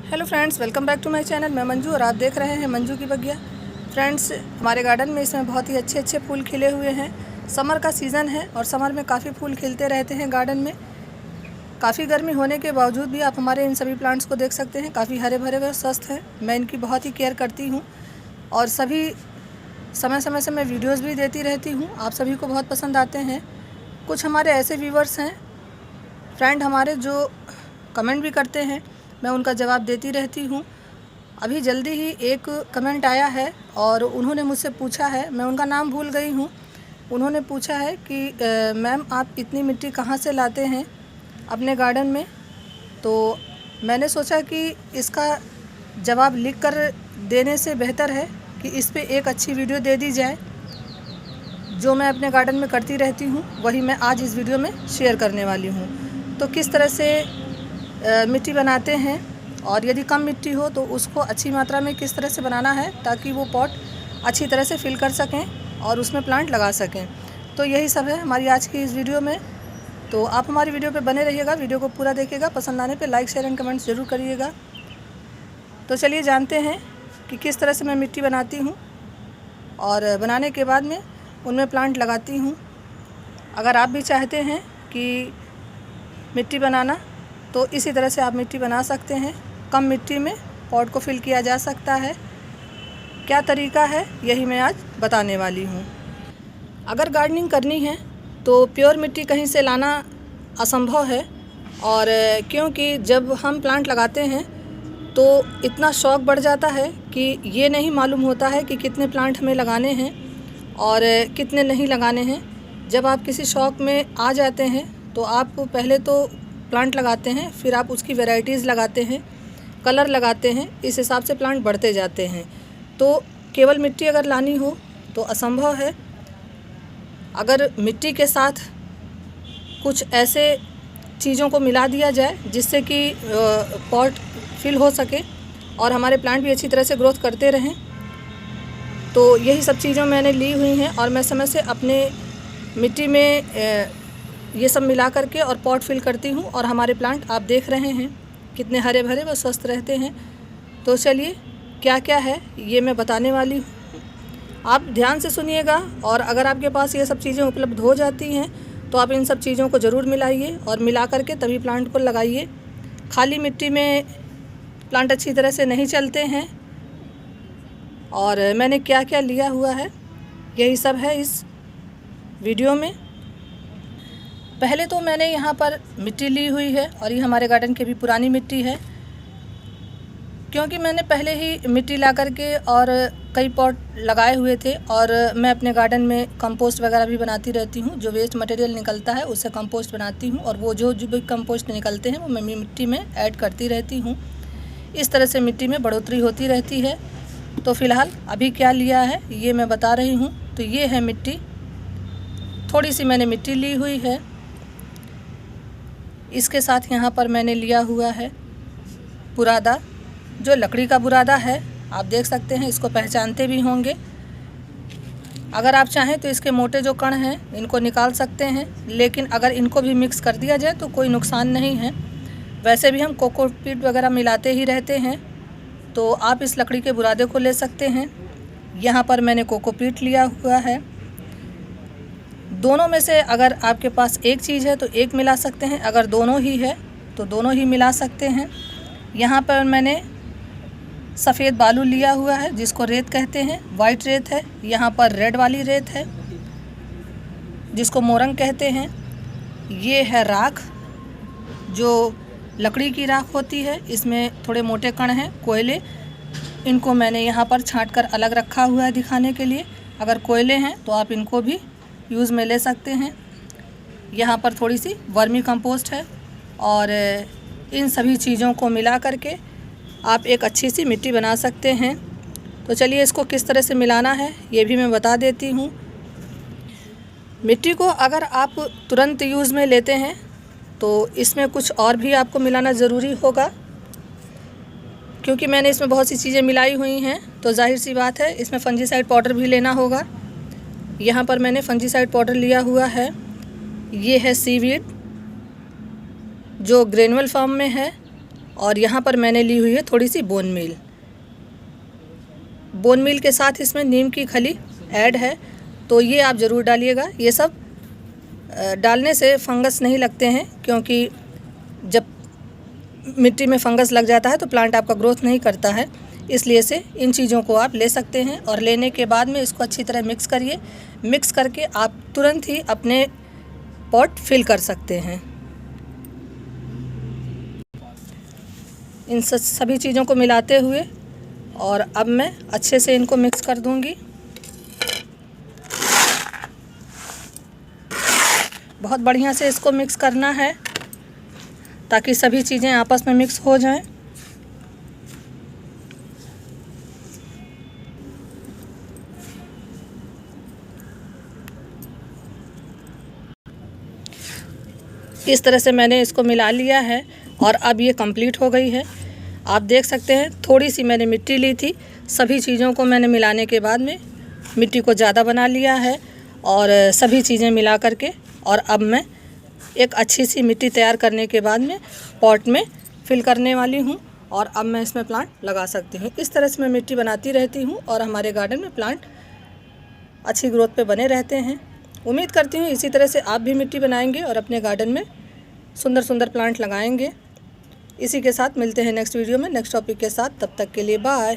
Hello friends, welcome back to my channel. मैं मंजू और आप देख रहे हैं मंजू की बगिया। फ्रेंड्स, हमारे गार्डन में इसमें बहुत ही अच्छे अच्छे फूल खिले हुए हैं। समर का सीज़न है और समर में काफ़ी फूल खिलते रहते हैं गार्डन में। काफ़ी गर्मी होने के बावजूद भी आप हमारे इन सभी प्लांट्स को देख सकते हैं, काफ़ी हरे भरे व स्वस्थ हैं। मैं इनकी बहुत ही केयर करती हूँ और सभी समय समय से मैं वीडियोज़ भी देती रहती हूँ। आप सभी को बहुत पसंद आते हैं। कुछ हमारे ऐसे व्यूवर्स हैं, फ्रेंड हमारे, जो कमेंट भी करते हैं, मैं उनका जवाब देती रहती हूँ। अभी जल्दी ही एक कमेंट आया है और उन्होंने मुझसे पूछा है, मैं उनका नाम भूल गई हूँ। उन्होंने पूछा है कि मैम आप इतनी मिट्टी कहाँ से लाते हैं अपने गार्डन में। तो मैंने सोचा कि इसका जवाब लिख कर देने से बेहतर है कि इस पे एक अच्छी वीडियो दे दी जाए। जो मैं अपने गार्डन में करती रहती हूँ वही मैं आज इस वीडियो में शेयर करने वाली हूँ। तो किस तरह से मिट्टी बनाते हैं और यदि कम मिट्टी हो तो उसको अच्छी मात्रा में किस तरह से बनाना है ताकि वो पॉट अच्छी तरह से फिल कर सकें और उसमें प्लांट लगा सकें। तो यही सब है हमारी आज की इस वीडियो में। तो आप हमारी वीडियो पे बने रहिएगा, वीडियो को पूरा देखिएगा। पसंद आने पे लाइक, शेयर एंड कमेंट ज़रूर करिएगा। तो चलिए जानते हैं कि किस तरह से मैं मिट्टी बनाती हूँ और बनाने के बाद में उनमें प्लांट लगाती हूँ। अगर आप भी चाहते हैं कि मिट्टी बनाना तो इसी तरह से आप मिट्टी बना सकते हैं। कम मिट्टी में पॉट को फिल किया जा सकता है। क्या तरीका है यही मैं आज बताने वाली हूँ। अगर गार्डनिंग करनी है तो प्योर मिट्टी कहीं से लाना असंभव है। और क्योंकि जब हम प्लांट लगाते हैं तो इतना शौक़ बढ़ जाता है कि ये नहीं मालूम होता है कि कितने प्लांट हमें लगाने हैं और कितने नहीं लगाने हैं। जब आप किसी शौक़ में आ जाते हैं तो आप पहले तो प्लांट लगाते हैं, फिर आप उसकी वैरायटीज़ लगाते हैं, कलर लगाते हैं, इस हिसाब से प्लांट बढ़ते जाते हैं। तो केवल मिट्टी अगर लानी हो तो असंभव है। अगर मिट्टी के साथ कुछ ऐसे चीज़ों को मिला दिया जाए जिससे कि पॉट फिल हो सके और हमारे प्लांट भी अच्छी तरह से ग्रोथ करते रहें, तो यही सब चीज़ें मैंने ली हुई हैं और मैं समय से अपने मिट्टी में ये सब मिला करके और पॉट फिल करती हूँ और हमारे प्लांट आप देख रहे हैं कितने हरे भरे व स्वस्थ रहते हैं। तो चलिए क्या क्या है ये मैं बताने वाली हूँ, आप ध्यान से सुनिएगा। और अगर आपके पास ये सब चीज़ें उपलब्ध हो जाती हैं तो आप इन सब चीज़ों को ज़रूर मिलाइए और मिला करके तभी प्लांट को लगाइए। खाली मिट्टी में प्लांट अच्छी तरह से नहीं चलते हैं। और मैंने क्या क्या लिया हुआ है यही सब है इस वीडियो में। पहले तो मैंने यहाँ पर मिट्टी ली हुई है और ये हमारे गार्डन की भी पुरानी मिट्टी है, क्योंकि मैंने पहले ही मिट्टी ला करके और कई पॉट लगाए हुए थे। और मैं अपने गार्डन में कंपोस्ट वगैरह भी बनाती रहती हूँ। जो वेस्ट मटेरियल निकलता है उससे कंपोस्ट बनाती हूँ और वो जो भी कंपोस्ट निकलते हैं वो मैं मिट्टी में ऐड करती रहती हूँ। इस तरह से मिट्टी में बढ़ोतरी होती रहती है। तो फ़िलहाल अभी क्या लिया है ये मैं बता रही हूँ। तो ये है मिट्टी, थोड़ी सी मैंने मिट्टी ली हुई है। इसके साथ यहाँ पर मैंने लिया हुआ है बुरादा, जो लकड़ी का बुरादा है। आप देख सकते हैं, इसको पहचानते भी होंगे। अगर आप चाहें तो इसके मोटे जो कण हैं इनको निकाल सकते हैं, लेकिन अगर इनको भी मिक्स कर दिया जाए तो कोई नुकसान नहीं है। वैसे भी हम कोकोपीट वगैरह मिलाते ही रहते हैं, तो आप इस लकड़ी के बुरादे को ले सकते हैं। यहाँ पर मैंने कोकोपीट लिया हुआ है। दोनों में से अगर आपके पास एक चीज़ है तो एक मिला सकते हैं, अगर दोनों ही है तो दोनों ही मिला सकते हैं। यहाँ पर मैंने सफ़ेद बालू लिया हुआ है जिसको रेत कहते हैं, वाइट रेत है। यहाँ पर रेड वाली रेत है जिसको मोरंग कहते हैं। ये है राख, जो लकड़ी की राख होती है। इसमें थोड़े मोटे कण हैं, कोयले। इनको मैंने यहाँ पर छांट कर अलग रखा हुआ है दिखाने के लिए। अगर कोयले हैं तो आप इनको भी यूज़ में ले सकते हैं। यहाँ पर थोड़ी सी वर्मी कंपोस्ट है और इन सभी चीज़ों को मिला करके आप एक अच्छी सी मिट्टी बना सकते हैं। तो चलिए इसको किस तरह से मिलाना है ये भी मैं बता देती हूँ। मिट्टी को अगर आप तुरंत यूज़ में लेते हैं तो इसमें कुछ और भी आपको मिलाना ज़रूरी होगा, क्योंकि मैंने इसमें बहुत सी चीज़ें मिलाई हुई हैं। तो जाहिर सी बात है इसमें फंजीसाइड पाउडर भी लेना होगा। यहाँ पर मैंने फंजीसाइड पाउडर लिया हुआ है। ये है सीवीड, जो ग्रेनुअल फॉर्म में है। और यहाँ पर मैंने ली हुई है थोड़ी सी बोन मील। बोन मील के साथ इसमें नीम की खली ऐड है, तो ये आप ज़रूर डालिएगा। ये सब डालने से फंगस नहीं लगते हैं, क्योंकि जब मिट्टी में फंगस लग जाता है तो प्लांट आपका ग्रोथ नहीं करता है। इसलिए से इन चीज़ों को आप ले सकते हैं और लेने के बाद में इसको अच्छी तरह मिक्स करिए। मिक्स करके आप तुरंत ही अपने पॉट फिल कर सकते हैं। इन सभी चीज़ों को मिलाते हुए और अब मैं अच्छे से इनको मिक्स कर दूंगी। बहुत बढ़िया से इसको मिक्स करना है ताकि सभी चीज़ें आपस में मिक्स हो जाएं। इस तरह से मैंने इसको मिला लिया है और अब ये कंप्लीट हो गई है। आप देख सकते हैं थोड़ी सी मैंने मिट्टी ली थी, सभी चीज़ों को मैंने मिलाने के बाद में मिट्टी को ज़्यादा बना लिया है और सभी चीज़ें मिला करके और अब मैं एक अच्छी सी मिट्टी तैयार करने के बाद में पॉट में फिल करने वाली हूँ और अब मैं इसमें प्लांट लगा सकती हूँ। इस तरह से मैं मिट्टी बनाती रहती हूँ और हमारे गार्डन में प्लांट अच्छी ग्रोथ पे बने रहते हैं। उम्मीद करती हूँ इसी तरह से आप भी मिट्टी बनाएंगे और अपने गार्डन में सुंदर सुंदर प्लांट लगाएंगे। इसी के साथ मिलते हैं नेक्स्ट वीडियो में नेक्स्ट टॉपिक के साथ। तब तक के लिए बाय।